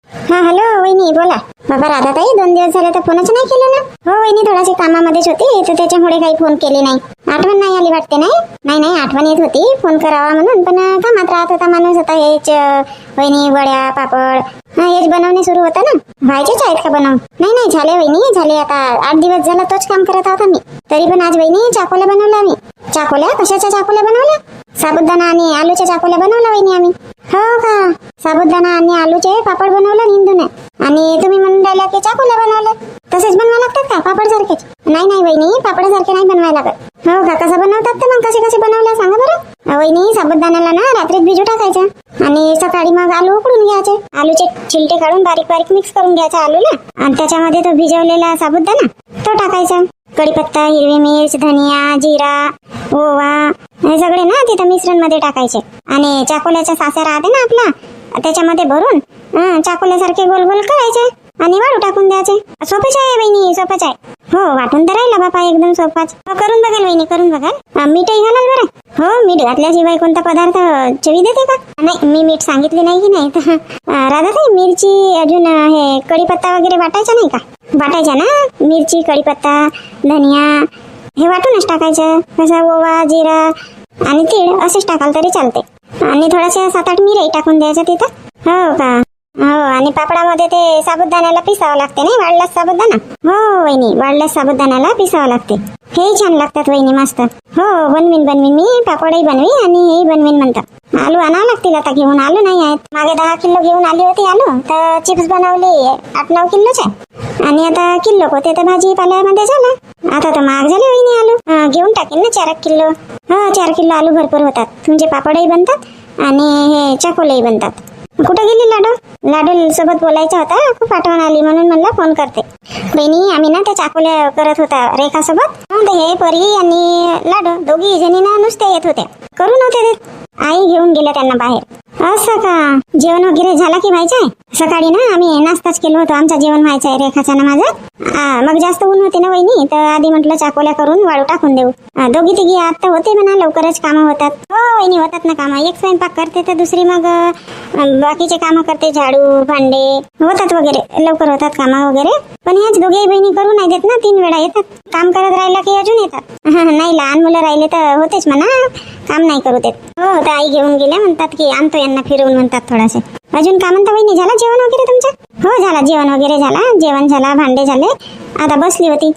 हा हॅलो वहिनी बोला. बाबा राधाताई 2 दिवस झाले तर फोनच नाही केलं ना. हो वहिनी थोडाशी कामामध्येच होती तर त्याच्यामुळे काही फोन केले नाही. आठवण नाही आली वाटते. नाही आठवण येत होती फोन करावा म्हणून, पण कामात राहत होता माणूस. आता हेच वहिनी वड्या पापड हेच बनवणे सुरू होतं ना. व्हायचेच आहेत का बनव? नाही झाले वहिनी झाले. आता 8 दिवस झाला तोच काम करत होता मी. तरी पण आज वहिनी चाकोल्या बनवल्या आम्ही. चाकोल्या कशाच्या चाकोल्या बनवल्या? साबुदाणा आणि आलूच्या चाकोल्या बनवल्या वहिनी आम्ही. हो का? साबुदाणा आणि आलूचे पापड बनवले निंदून. आणि तुम्ही म्हणून राहिला की चाकोल्या बनवल्या. तसेच बनवा लागतात का पापड सारखेच? नाही वहिनी पापडासारखे नाही बनवायला लागत. हो का? कसं बनवतात तर मग कसे बनवल्या सांगा बरं. वहिनी साबुदाण्याला ना रात्रीत भिजू टाकायचं आणि सकाळी मग आलू उकडून घ्यायचे. आलूचे छिलटे काढून बारीक मिक्स करून घ्यायचा आलूला आणि त्याच्यामध्ये तो भिजवलेला साबुदाणा तो टाकायचा. कढीपत्ता, हिरवी मिर्च, धनिया, जिरा, ओवा हे सगळे ना तिथं मिश्रण मध्ये टाकायचे आणि चाकोल्याच्या साचा राहते ना आपला त्याच्यामध्ये भरून चाकोल्यासारखे गोल गोल करायचे आणि वाळू टाकून द्यायचे. सोपंच आहे वहिनी, सोपंच आहे. हो वाटून तर राहिला बापा एकदम सोपाच. करून बघाल वहिनी, करून बघाल. मीठही घालाल बरं. हो मीठ घातल्याशिवाय कोणता पदार्थ चवी देते का? नाही मी मीठ सांगितले नाही की नाही तर राधाताई मिरची अजून हे कढीपत्ता वगैरे वाटायचा नाही का? वाटायचा ना. मिरची, कढीपत्ता, धनिया हे वाटूनच टाकायचं. कसं ओवा, जिरा आणि तीळ असेच टाकाल तरी चालते. आणि थोड्याशा 7-8 मिरही टाकून द्यायच्या तिथं. हो का? हो आणि पापडामध्ये ते साबुदाण्याला पिसावं लागते नाही, वाढलाच साबुदाणा. हो वहिनी वाढलाच साबुदाण्याला पिसावं लागते. हे छान लागतात वहिनी मस्त. हो बनवीन मी पापडही बनवीन आणि हेही बनवीन म्हणतात. आलू आणावं लागतील आता, घेऊन आलू नाही आहेत. मागे 10 किलो घेऊन आली होती आलू, तर चिप्स बनवले 8-9 किलोचे आणि आता किलो होते तर भाजीपाल्यामध्ये झालं. आता तर महाग झाले वहिनी आलू. घेऊन टाकेन ना 4 किलो. हो 4 किलो आलू भरपूर होतात. तुमचे पापडही बनतात आणि हे चाकोलेही बनतात. कुठे गेली लाडू सोबत बोलायचा होता, खूप आठवण आली म्हणून म्हणलं फोन करते. बहिणी आम्ही ना त्या चाकोल्या करत होता रेखा सोबत. हे परी आणि लाडू दोघी जणींना नुसते येत होते, करू नव्हते देत. आई घेऊन गेल्या त्यांना बाहेर. असं का? जेवण वगैरे झाला की व्हायचंय? सकाळी ना आम्ही नाश्ताच केलं होतं. आमचा जेवण व्हायचंय रेखाचा ना माझं. मग जास्त ऊन होते ना वहिनी, तर आधी म्हटलं चाकोल्या करून वाळू टाकून देऊ. दोघी तिघी आता होते म्हणा, लवकरच कामं होतात. हो वहिनी होतात ना कामं. एक स्वयंपाक करते तर दुसरी मग बाकीचे कामं करते, झाडू भांडे होतात वगैरे, लवकर होतात कामं वगैरे. पण ह्याच दोघे बहिणी करू नाही देत ना, 3 वेळा येतात. काम करत राहिला की अजून येतात. नाही लहान मुलं राहिले तर होतेच म्हणा, काम नाही करू देत. हो तर आई घेऊन गेल्या म्हणतात की आणतो यांना फिरवून म्हणतात थोडासे. अजून का म्हणता वहिनी, झाला जेवण वगैरे तुमचं? हो झाला जेवण वगैरे झाला. जेवण झाला, भांडे झाले. आता बसली होती.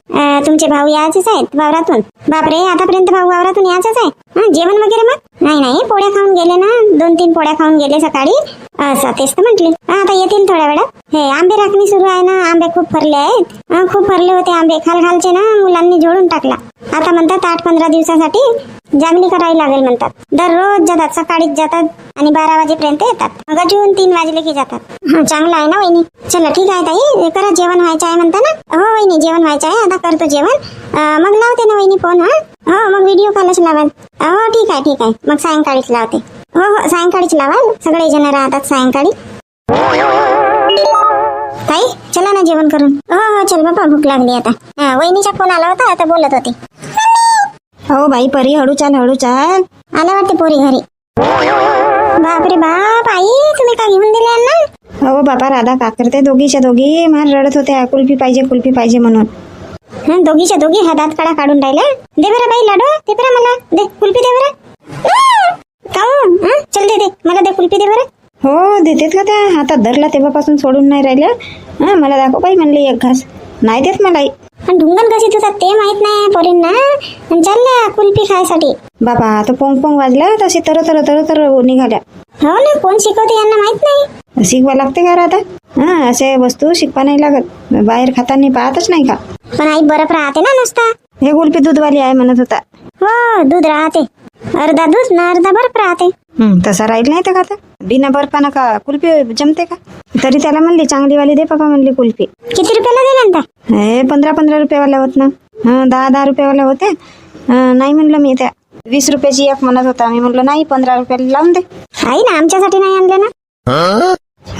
तुमचे भाऊ यायचेच आहेत वावरातून? बापरे आतापर्यंत भाऊ वावरातून यायचेच आहे. जेवण वगैरे मग? नाही पोळ्या खाऊन गेले ना, 2-3 पोळ्या खाऊन गेले सकाळी. असं तेच तर म्हटली. आता येतील थोड्या वेळात. हे आंबे राखणी सुरू आहे ना, आंबे खूप फरले आहेत. खूप फरले होते आंबे, खालचे ना मुलांनी जोडून टाकला. आता म्हणतात 8-15 दिवसासाठी जागली करावी लागेल म्हणतात. दररोज जातात, सकाळीच जातात आणि 12 वाजेपर्यंत येतात. मग अजून 3 वाजले की जातात. चांगलं आहे ना वहिनी. चला ठीक आहे ताई, करा जेवण व्हायचं आहे म्हणता ना? हो वहिनी जेवण व्हायचं आहे, आता करतो जेवण. मग लावते ना वहिनी फोन. हो मग व्हिडिओ कॉलच लावाल. हो ठीक आहे मग सायंकाळीच लावते. हो सायंकाळीच लावाल, सगळे जण राहतात सायंकाळी. ताई चला ना जेवण करून. हो चल बाबा, भूक लागली आता. वहिनीचा फोन आला होता, आता बोलत होती. हो बाई परी हळू चाल. आला वाटते पोरी घरी. बापरे बाप आई, तुम्ही का घेऊन दिले यांना? हो बाबा राधा का करते, दोघीच्या दोघी मार रडत होत्या, कुल्फी पाहिजे म्हणून. दोघीच्या दोघी हातात काढा काढून राहिल्या. दे बरं बाई लाडू, दे बरं मला, दे कुल्फी दे बरं. काऊन? चल दे मला, दे कुल्फी दे बरं. हो देतेत का त्या, हातात धरला तेव्हापासून सोडून नाही राहिल्या. मला दाखव बाई म्हणले एक घास, नाही देत मला. आणि ढुंगण कशी तुझा ते माहित नाही पोरींना, चालल्या कुल्फी खायसाठी. बाबा तो पोंग वाजला तसे तर निघाल्या. हो ना, कोण शिकवते यांना माहित नाही. शिकवा लागते का राधा? असे वस्तू शिकवा नाही लागत, बाहेर खाताना पाहतच नाही का? पण आई बरफ राहते ना नुसता. हे कुल्फी दूधवाली आहे म्हणत होता. हो दूध राहते, अर्धा दूध ना अर्धा बर्फ राहते. तसा राहील नाही तर का, बिना बर्फानं का कुल्फी जमते का? तरी त्याला म्हणली चांगलीवाली दे पापा म्हणली कुल्फी. किती रुपयाला दिला ना? हे 15-15 रुपयावाला होत ना. 10-10 रुपयावाला होते. नाही म्हणलं मी, त्या 20 रुपयाची एक म्हणत होता. मी म्हणलं नाही 15 रुपयाला लावून दे. आई ना आमच्यासाठी नाही आणलं ना.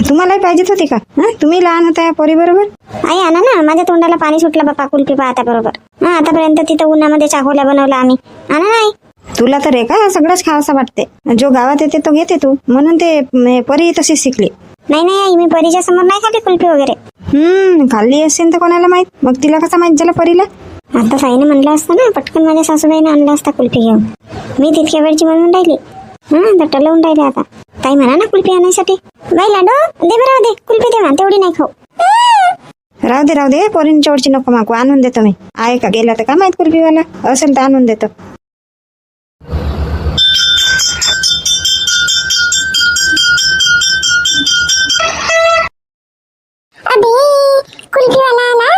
तुम्हालाही पाहिजेच होती का? तुम्ही लहान होता पोरी बरोबर. आई आणा ना, माझ्या तोंडाला पाणी सुटलं बापा कुल्फी पाहता बरोबर. आतापर्यंत तिथं उन्हामध्ये चाकोल्या बनवला आम्ही. आणा नाही. तुला तर रे का सगळंच खावंसं वाटते. जो गावात येते तो घेते तू, म्हणून ते परी तशीच शिकली. नाही नाही आई, मी परीच्या समोर नाही खाल्ली कुल्फी वगैरे. खाल्ली असेल तर कोणाला माहित, मग तिला कसा माहित झाला परीला? आता साईने म्हणलं असतं ना, पटकन माझ्या सासूबाईने आणला असता कुल्फी घेऊन. मी तितक्या वेळची म्हणून राहिली. तर टलवून राहिले आता. ताई म्हणा ना कुल्फी आणण्यासाठी. बाई लाडू दे बरं, दे कुल्फी दे, तेवढी नाही खाऊ. राहू दे पोरींच्या वरची नको मागू, आणून देतो मी. आहे का, गेला तर का माहित कुल्फीवाला, असेल तर आणून देतो. अबे कुल्फीवाला आला.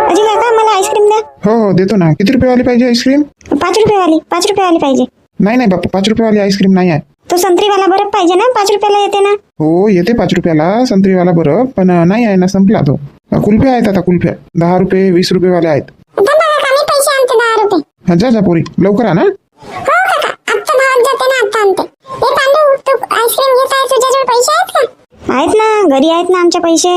अजी काका मला आईस्क्रीम द्या. हो देतो ना. किती रुपयेवाली पाहिजे आईस्क्रीम? 5 रुपयेवाली, 5 रुपयेवाली पाहिजे. नाही बापू, 5 रुपयेवाली आईस्क्रीम नाही आहे. तो संत्रीवाला बरफ पाहिजे ना, 5 रुपयाला येते ना. हो येते 5 रुपयाला संत्रीवाला बरं, पण नाही आहे ना, संपला तो. कुल्फ्या आहेत आता, कुल्फ्या 10 रुपये 20 रुपयेवाल्या आहेत. पैसे आणते 10 रुपये. जा पोरी लवकर आणा. हो काका, आत्ता भावात जाते ना, आत्ता आणते. हे पांडू, तू आईस्क्रीम घेत आहे, तुझ्याजवळ पैसे आहेत का? आहेत ना, घरी आहेत ना आमचे पैसे.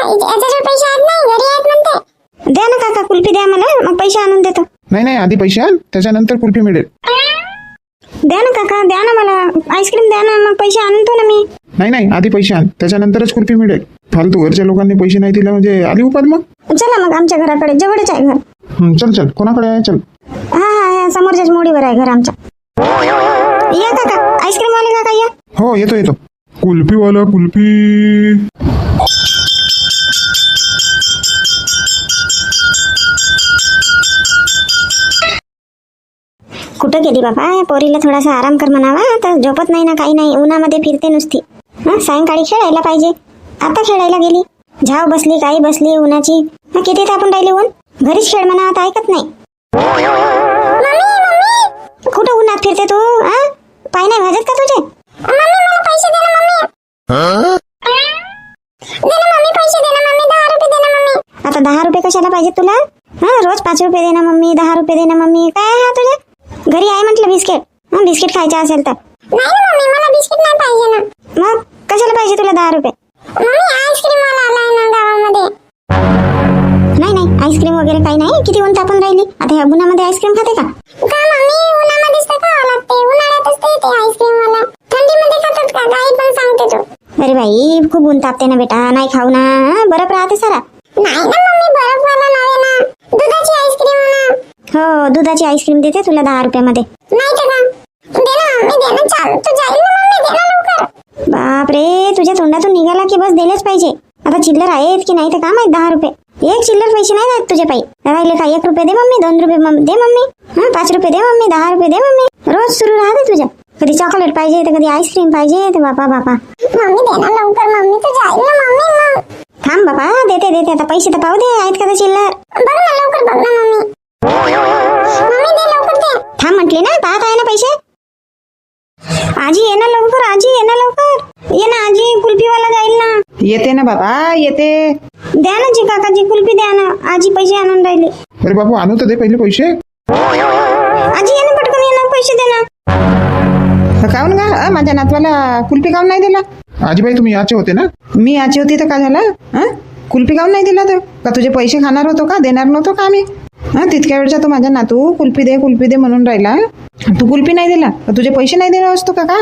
याच्याजवळ पैसे आहेत नाही, घरी आहेत म्हणते. द्या ना काका, कुल्फी द्या मला, मग पैसे आणून देतो. नाही आधी पैसे आण, त्याच्यानंतर कुल्फी मिळेल. द्या ना काका, द्या ना मला आईस्क्रीम, द्या ना, मग पैसे आणतो ना मी. नाही आधी पैसे आण, त्याच्यानंतरच कुल्फी मिळेल. फालतू घरच्या लोकांनी पैसे नाही दिले म्हणजे आली उपाध मग. चला मग, आमच्या घराकडे जवळच आहे घर. चल कोणाकडे आहे चल. हा समोरच्याच मोडीवर आहे घर आमच्या. या काका, आईस्क्रीम वाले काका या. हो येतो. कुल्फीवाला कुल्फी. कुठं गेली बाबा? पोरीला थोडासा आराम कर म्हणावा, तर झोपत नाही ना, काही नाही, उन्हामध्ये फिरते नुसती. सायंकाळी खेळायला पाहिजे, आता खेळायला गेली. झाव बसली, काही बसली उन्हाची. किती तापून राहिली ऊन, घरीच खेळ म्हणा, आता ऐकत नाही. कुठं उन्हात फिरते तू? पाय नाही भाजत का तुझे? पैसे दे ना मम्मी. पैसे दे ना मम्मी, 10 रुपये दे ना मम्मी. आता 10 रुपये कशाला पाहिजे तुला? रोज 5 रुपये दे ना मम्मी, 10 रुपये दे ना मम्मी. काय हा तुझ्या घरी आहे म्हटलं बिस्किट? बिस्किट खायचे असेल तर. नाही ना मम्मी, मला बिस्किट नाही पाहिजे ना. मग कशाला पाहिजे तुला 10 रुपये? मम्मी आईस्क्रीम वाला आलाय ना गावामध्ये. नाही आईस्क्रीम वगैरे काही नाही. किती ऊन तापून राहिली, आता ह्या उन्हामध्ये आईस्क्रीम खाते का? मम्मी उन्हामध्येच तर खावं लागते, उन्हाळ्यातच तर येते आईस्क्रीम वाला. थंडीमध्ये खातात का? काही पण सांगते तू. अरे बाई, खूप ऊन तापते ना बेटा, नाही खाऊ ना, बरफ राहते सारा. नाही ना मम्मी, बरफ वाला नाही ना, दुधाची आईस्क्रीम ना. हो दुधाची आईस्क्रीम देते तुला 10 रुपयामध्ये. नाही तर का? दे ना मम्मी, दे ना, चाल तू जाईल ना मम्मी, दे ना लवकर. बापरे, तुझ्या तोंडातून निघाला की बस दिलेच पाहिजे. आता चिल्लर आहेत की नाही तर का माहित 10 रुपये. एक चिल्लर पैसे नाही आहेत तुझे पायी. राहिले का? 1 रुपये दे मम्मी, 2 रुपये दे मम्मी, 5 रुपये दे मम्मी, 10 रुपये दे मम्मी. रोज सुरू राहते तुझ्या. कधी चॉकलेट पाहिजे तर कधी आईस्क्रीम पाहिजे तर बापा. मम्मी दे ना लवकर, मम्मी तू जाईल ना मम्मी. थांब बाबा, देते आता, पैसे तर पाहू दे, आहेत का चिल्लर? बघ ना लवकर, बघ ना मम्मी. मम्मी दे लवकर दे. थांब म्हटले ना, पाहत आहे ना पैसे. आजी ये ना लवकर, आजी ये ना लवकर, ये ना आजी, कुल्फीवाला जाईल ना. येते ना बाबा, येते. द्या ना जी काकाजी, कुल्फी द्या ना, आजी पैसे आणून राहिले. अरे बापू आणू तर दे पहिले पैसे. आजी ये ना पटकन, ये ना, पैसे दे ना. काऊन का माझ्या नातवाला कुल्फी काऊन नाही दिला? आजीबाई तुम्ही याचे होते ना? मी याची होती तर का झालं? कुल्फी काऊन नाही दिला तर? का तुझे पैसे खाणार होतो का? देणार नव्हतो का आम्ही? तितक्या वेळचा तो माझा नातू कुल्फी दे म्हणून राहिला. तू कुल्फी नाही दिला, तुझे पैसे नाही देणार असतो का?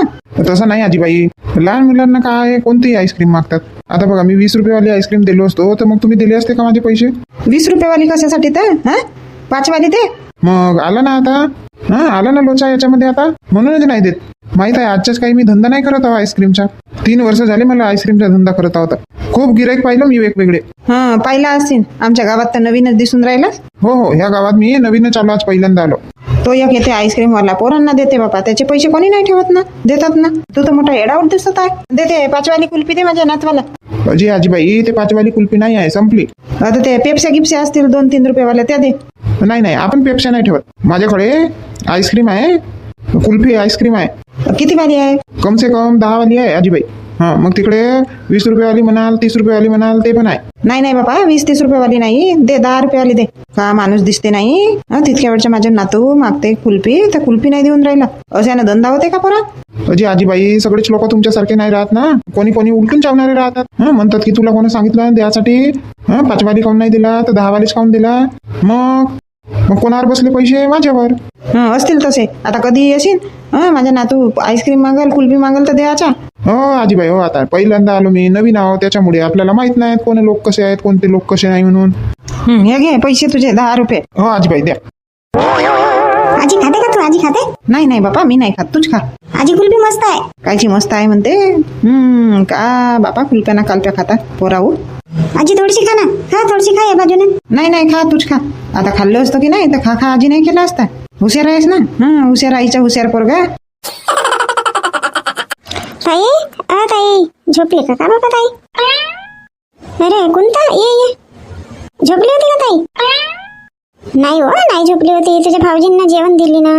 तसं नाही आजीबाई, लहान मुलांना काय कोणतीही आईस्क्रीम मागतात. आता बघा, मी 20 रुपयेवाली आईस्क्रीम दिलो असतो तर मग तुम्ही दिले असते का माझे पैसे? 20 रुपयेवाली कशासाठी तर? 5 वाली दे. मग आला ना आता, आला ना लोचा याच्यामध्ये आता, म्हणूनच नाही देत. माहित आहे, आजच्याच काही मी धंदा नाही करत आहो आईस्क्रीमचा. 3 वर्ष झाले मला आईस्क्रीमचा धंदा करत आहोत. खूप गिराईक पाहिलं मी वेगवेगळे. पाहिला असतील, आमच्या गावात तर नवीनच दिसून राहिला. हो ह्या गावात मी नवीनच आलो, आज पहिल्यांदा आलो. तो एक येते आईस्क्रीम वाला, पोरांना देते बाबा, त्याचे पैसे कोणी नाही ठेवत ना, देतात ना. तू तर मोठा एडावर दिसत आहे. देते 5 वाली कुल्फी दे माझ्या नातवाला. अजी आजीबाई, ते 5 वाली कुल्फी नाही आहे, संपली. आता ते पेप्स्या गिप्स्या असतील 2-3 रुपयेवाल्या, त्या दे. नाही आपण पेप्स्या नाही ठेवत. माझ्याकडे आईस्क्रीम आहे, कुल्फी आईस्क्रीम आहे. किती वाली आहे? कम से कम 10 वाली आहे आजीबाई. मग तिकडे 20 रुपयेवाली म्हणाल, 30 रुपयेवाली म्हणाल, ते पण आहे. नाही बाबा, 20-30 रुपयेवाली नाही, दे 10 रुपयेवाली दे. का माणूस दिसते नाही? तितक्या वेळच्या माझ्या नातू मागते कुल्फी, तर कुल्फी नाही देऊन राहिला. अशाने धंदा होते का पोरा? अजी आजीबाई, सगळेच लोक तुमच्यासारखे नाही राहत ना. कोणी उलटून चावणारे राहतात. म्हणतात की तुला कोणी सांगितलं द्यासाठी? 5 वाली काऊन नाही दिला तर 10 वालीच काऊन दिला? मग मग कोणावर बसले पैसे? माझ्यावर. असतील तसे. आता कधी येशील? माझ्या नातू आईस्क्रीम मागल, कुल्फी मागल तर द्यायचा. हो आजीबाई, हो आता पहिल्यांदा आलो मी, नवीन आहो, त्याच्यामुळे आपल्याला माहित नाहीत कोणी लोक कसे आहेत, कोणते लोक कसे नाही म्हणून. हे घे पैसे तुझे 10 रुपये. हो आजीबाई द्या. आजी खाते का तू? आजी खाते? नाही बापा, मी नाही खात, तूच खा. आजी कुल्फी मस्त आहे. कायची मस्त आहे म्हणते. का बापा कुल्प्याना कालप्या खातात पोराऊ. आजी थोडीशी खा ना, खा थोडीशी खा या बाजूने. नाही खा, तूच खा. आता खाल्लं असतं की नाही तर खा आजी नाही केला असता. हुशार आहेस ना. हुशार आईच्या हुशार पोरगा. ताई झोपली का बाबा ताई? अरे कोणता ये झोपली होती का ताई? नाही हो, नाही झोपली होती. तुझ्या भाऊजींना जेवण दिली ना.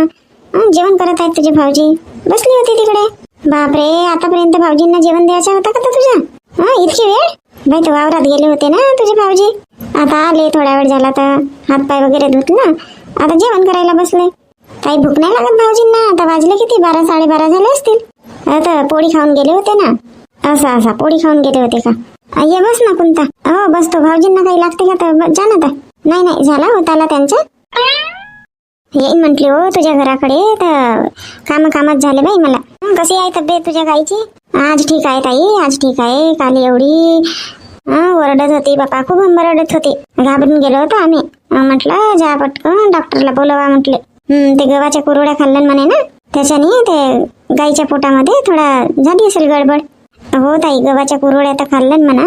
जेवण करत आहेत तुझे भाऊजी. बसली होती तिकडे. बापरे, आतापर्यंत भाऊजींना जेवण द्यायचा होता का तुझ्या? इतकी वेळ? बाई तर वावरात गेले होते ना तुझे भाऊजी. आता आले, थोडा वेळ झाला तर हातपाय वगैरे धुतला, आता जेवण करायला बसले. काही भूक नाही लागत भाऊजींना? आता वाजले किती? 12 12:30 झाले असतील. आता पोळी खाऊन गेले होते ना. असा पोळी खाऊन गेले होते का? ये बस ना कोणता. हो बसतो. भाऊजींना काही लागते का तर जा ना. नाही झाला होताला त्यांचा. येईन म्हटली हो तुझ्या घराकडे, तर कामात झाले बाई मला. कशी आहे तब्येत तुझ्या गाईची? आज ठीक आहे ताई, आज ठीक आहे. काल एवढी ओरडत होती बापा, खूप ओरडत होती. घाबरून गेलो होतो आम्ही. म्हटलं जा पटकन डॉक्टरला बोलवा म्हटले. ते गव्हाच्या कुरवड्या खाल्ल्या म्हणे ना, त्याच्याने ते गाईच्या पोटामध्ये थोडा झाली असेल गडबड. हो ताई, गव्हाच्या कुरवड्या तर खाल्ल्यान म्हणा,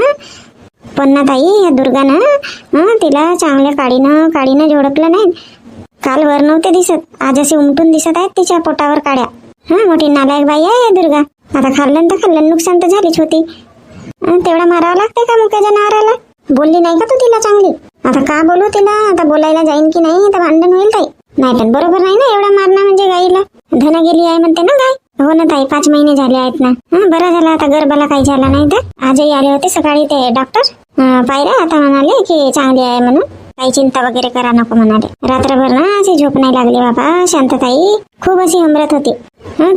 पण ना ताई या दुर्गानं तिला चांगल्या काडीनं झोडपलं नाही. काल वर नव्हते दिसत, आज असे उमटून दिसत आहेत तिच्या पोटावर काड्या. मोठी नालायक बाई आहे या दुर्गा. आता खाल्लं नुकसान तर झालीच होती. तेवढा मारावं लागते का मुक्या जनावराला? बोलली नाही का तू तिला चांगली? आता का बोलू तिला? आता बोलायला जाईन की नाही तर भांडण होईल ताई. नाही पण बरोबर नाही ना एवढा मारणं म्हणजे गाईला. धन गेली आहे म्हणते ना गाय. हो ना ताई, 5 महिने झाले आहेत ना. बरं झालं आता गर्भाला काही झाला नाही तर. आजही आले होते सकाळी ते डॉक्टर. पाहिलं आता म्हणाले की चांगली आहे म्हणून, काही चिंता वगैरे करा नको म्हणाले. रात्रभर ना अशी झोप नाही लागली बाबा. शांतताई खूप अशी हमरत होती.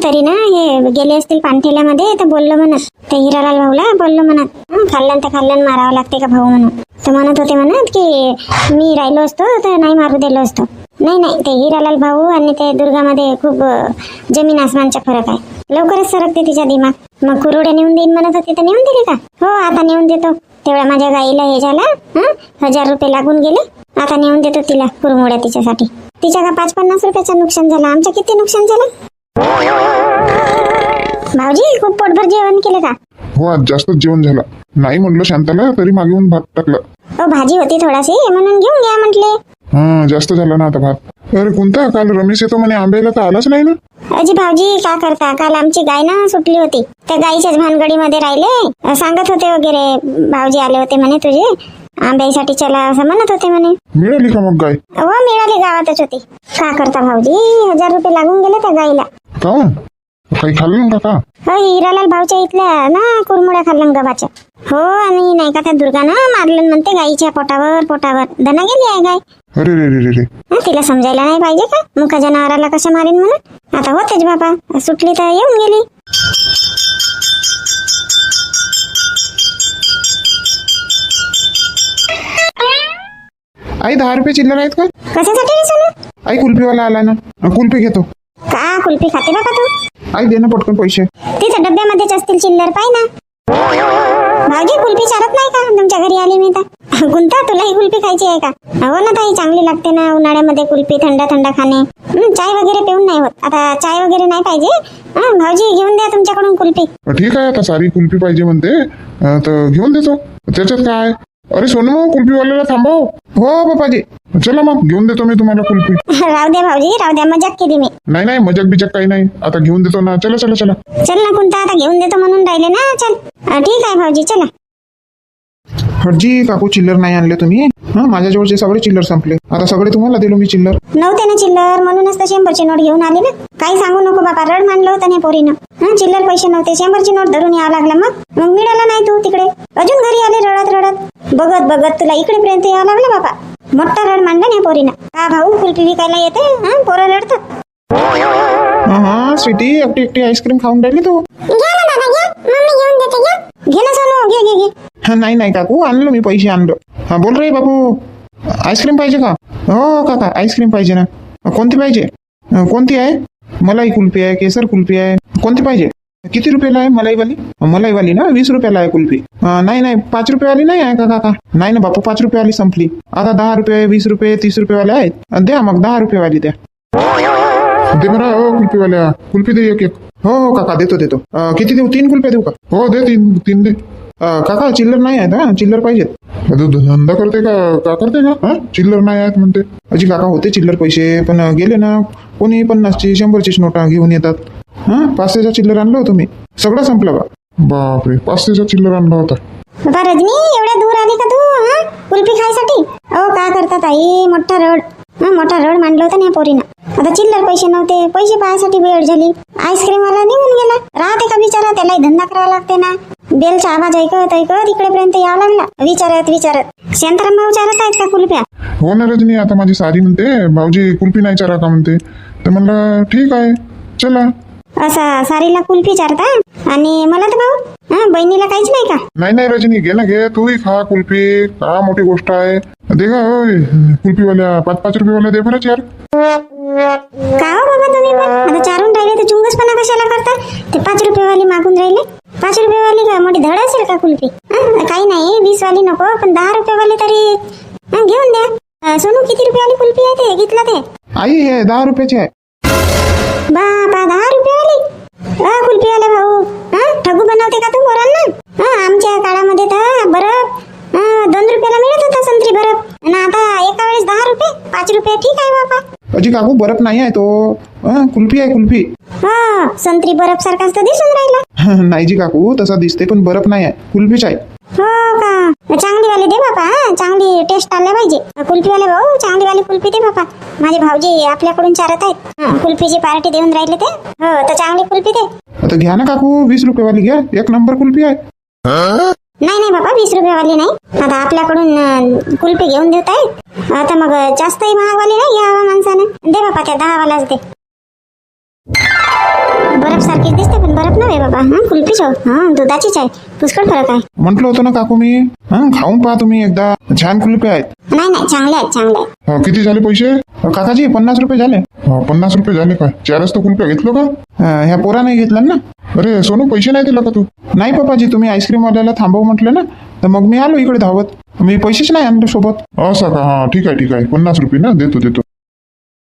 तरी ना हे गेले असतील पाणठेल्यामध्ये तर बोललो म्हणत, ते हिरालाल भाऊला बोललो म्हणत, खाल्ल्यान मारावं लागते का भाऊ म्हणून. तर म्हणत होते म्हणत की मी राहिलो असतो तर नाही मारू दिलो असतो. नाही, ते हिरालाल भाऊ आणि ते दुर्गामध्ये खूप जमीन आसमानचा फरक आहे. लवकरच सरकते तिचा दिमाग. मग कुरवड्या नेऊन देईन म्हणत होती तर नेऊन दिली का? हो आता नेऊन देतो. तेवढा माझ्या गाईला हे झाला, 1000 रुपये लागून गेले. आता नेऊन देतो तिला कुरमुड्या तिच्यासाठी. तिच्या का 5-50 रुपयाचं नुकसान झालं, आमचं किती नुकसान झालं? भाऊजी खूप पोटभर जेवण केलं का? हो आज जास्तच जेवण झालं. नाही म्हणलं शांताला, तरी मागेहून भात टाकलं. भाजी होती थोडाशी म्हणून घेऊन घ्या म्हटले. जास्त झालं ना आता भात. अरे कोणता? काल रमेश येतो म्हणे आंब्याला, तर आलाच नाही ना. अजी भाऊजी का करता? काल आमची गाय ना सुटली होती, त्या गायीच्याच भानगडीमध्ये राहिले. सांगत होते वगैरे, भाऊजी आले होते म्हणे तुझे आंब्यासाठी चला असं म्हणत होते म्हणे. मिळाली का मग गाय? हो मिळाली, गावातच होती. का करता भाऊजी? 1000 रुपये लागून गेले त्या गाईला. काऊन? काही खाल्लं का? हो हिरालाल भाऊच्या इथल्या ना कुरमुड्या खाल्ल्या गव्हाच्या. हो आणि नाही का त्या दुर्गानं मारलं म्हणते गाईच्या पोटावर. धना गेली आहे गाय. अरे रे. तिला समजायला नाही पाहिजे का? मुका जनावराला कसं मारेन म्हणून. आता होतेच बाबा, सुटली तर येऊन गेली. आई 10 रुपये चिल्लर आहेत का? कशासाठी रे सोनू? आई कुल्फीवाला आला ना, कुल्फी घेतो. का कुल्फी खाते बाबा तू? आई दे ना पटकन पैसे. तिथं डब्यामध्येच असतील चिल्लर, पाय ना. भाऊजी कुल्फी चालत नाही का? तुमच्या घरी आली मी तर. गुंता तुला ही कुल्फी खायची आहे का? हो ना ताई, चांगली लागते ना उन्हाळ्यामध्ये कुल्फी, थंड खाणे. चाय वगैरे पिऊन नाही होत. आता चाय वगैरे नाही पाहिजे. भाऊजी घेऊन द्या तुमच्याकडून कुल्फी. ठीक आहे, आता सारी कुल्फी पाहिजे म्हणते तर घेऊन देतो. त्याच्यात काय? अरे सोनू, कुल्फीवाल्याला थांबव. हो बापाजी, चला मग घेऊन देतो मी तुम्हाला कुल्फी. राहू द्या भाऊजी, राहू द्या, मजाक केली मी. नाही मजाक बिजाक काही नाही, आता घेऊन देतो ना. चला. चल ना कोणता, आता घेऊन देतो म्हणून राहिले ना. चल ठीक आहे भाऊजी, चला. हरजी काकू, चिल्लर नाही आणले तुम्ही? माझ्याजवळचे सगळे चिल्लर संपले. आता सगळे तुम्हाला दिलो मी चिल्लर. नव्हते ना चिल्लर, म्हणूनच तर 100ची नोट घेऊन आली ना. काही सांगू नको बाबा, रड मांडलं होतं ना पोरीनं. चिल्लर पैसे नव्हते, 100ची नोट धरून यावं लागलं. मग मिळालं नाही तू तिकडे. अजून घरी आले रडत बघत तुला इकडेपर्यंत यावं लागलं बाबा. मोठा रड मांडला ना पोरीनं. का भाऊ कुल्फी विकायला येते? पोरं रडतात. स्वीटी, एकटी आईस्क्रीम खाऊन राहिली तू. घ्या ना दादा, घ्या. मम्मी घेऊन देते, घ्या. घे ना सोनू, घे. नाही काकू, आणलो मी, पैसे आणलो. बोल रे बाबू. आईस्क्रीम पाहिजे का? हो काका आईस्क्रीम पाहिजे ना. कोणती पाहिजे? कोणती आहे? मलाई कुल्फी आहे, केसर कुल्फी आहे, कोणती पाहिजे? किती रुपयाला आहे मलाईवाली? मलाईवाली ना 20 रुपयाला आहे कुल्फी. नाही नाही 5 रुपयावाली नाही आहे का काका? नाही ना बापू 5 रुपयावाली संपली. आता 10 रुपये 20 रुपये 30 रुपयेवाले आहेत. द्या मग 10 रुपयेवाली द्या. दे बरं हो कुल्फीवाल्या, कुल्फी दे एक. हो हो काका देतो देतो. किती देऊ? 3 कुल्फ्या देऊ का? हो दे तीन दे. काका चिल्लर नाही आहेत हा, चिल्लर पाहिजेत. तू धंदा करते का करते का? हा चिल्लर नाही आहेत म्हणते. अजी काका होते चिल्लर पैसे पण गेले ना. कोणी 50ची 100ची नोटा घेऊन येतात. हा 500चा चिल्लर आणलं होतं मी, सगळं संपलं बा. बापरे 500चा चिल्लर आणला होता. बाबा रजनी एवढ्या दूर आली का तू हा कुल्फी खायसाठी? अहो काय करतात आई, मोठा रड मांडलं होतं ना या पोरीनं. आता चिल्लर पैसे नव्हते, पैसे पाहायसाठी वेळ झाली. आईस्क्रीम वाला निघून गेला. राहते का बिचारा, त्यालाही धंदा करावा लागते ना. बेलचा आवाज ऐकत इकडेपर्यंत यावं लागला. विचारत शांताराम भाऊ विचारत आहेत का कुल्फ्या? हो ना रजनी, आता माझी सारी म्हणते भाऊजी कुल्फी नाही चारा का म्हणते. तर म्हणलं ठीक आहे चला. असा सारीला कुल्फी चारता आणि मला तर भाऊ हा बहिणीला काहीच नाही का? नाही रजनी घे ना घे, तूही खा कुल्फी. का मोठी गोष्ट आहे. दे का होय कुल्फीवाल्या 5-5 रुपयेवाल्या दे बरंच यार. का हो बाबा तुम्ही पण आता चारून राहिले तर चुंगसपणा कशाला करता? ते 5 रुपयेवाली मागून राहिले. 5 रुपयेवाली का मोठी धड असेल का कुल्फी? काही नाही 20 वाली नको पण 10 रुपयेवाली तरी घेऊन द्या. सोनू किती रुपयावाली कुल्फी आहे ते घेतला ते? आई हे 10 रुपयाची आहे. बापा 10 रुपयेवाली? कुल्फीवाले भाऊ ठगू बनवते का तू पोरांना? आमच्या काळामध्ये तर बरं 2 रुपयाला मिळत होता संत्री बरफ आणि आता एका वेळेस 10 रुपये 5 रुपये ठीक आहे बाबा. अजी काकू बर्फ नाही आहे तो, कुल्फी आहे कुल्फी. संत्री बरफ सारखाच तर दिसून राहिला. नाही जी काकू तसा दिसते पण बर्फ नाही आहे, कुल्फीच आहे. हो का? चांगली वाली दे बापा, चांगली टेस्ट आल्या पाहिजे. कुल्फीवाले भाऊ चांगली वाली कुल्फी दे बापा. माझे भाऊजी आपल्याकडून चारत आहेत. कुल्फीची पार्टी देऊन राहिले ते. हो तर चांगली कुल्फी दे. आता घ्या ना काकू 20 रुपयेवाली घ्या, 1 नंबर कुल्फी आहे. नाही बाबा 20 रुपयेवाली नाही. आता आपल्याकडून कुल्फी घेऊन देत आहेत. आता मग जास्तही महागवाली नाही घ्यावा माणसानं. दे बापा त्या 10 वालाच दे. बर्फ सारखीच दिसते पण बर्फ नव्हे बाबा. कुल्फीच दुधाचीच आहे. पुष्कळ फरक आहे. म्हटलं होतं ना काकू मी. खाऊन पहा तुम्ही एकदा, छान कुल्फी आहेत. नाही चांगले आहेत. किती झाले पैसे? काकाजी 50 रुपये झाले. 50 रुपये झाले काय? 4च तर कुल्फ्या घेतलो का? ह्या पोरा नाही घेतला ना. अरे सोनू पैसे नाही दिला का तू? नाही पप्पाजी तुम्ही आईस्क्रीम वाल्याला थांबव म्हटलं ना, तर मग मी आलो इकडे धावत. मी पैसेच नाही आणले सोबत. असं का? हा ठीक आहे 50 रुपये ना देतो.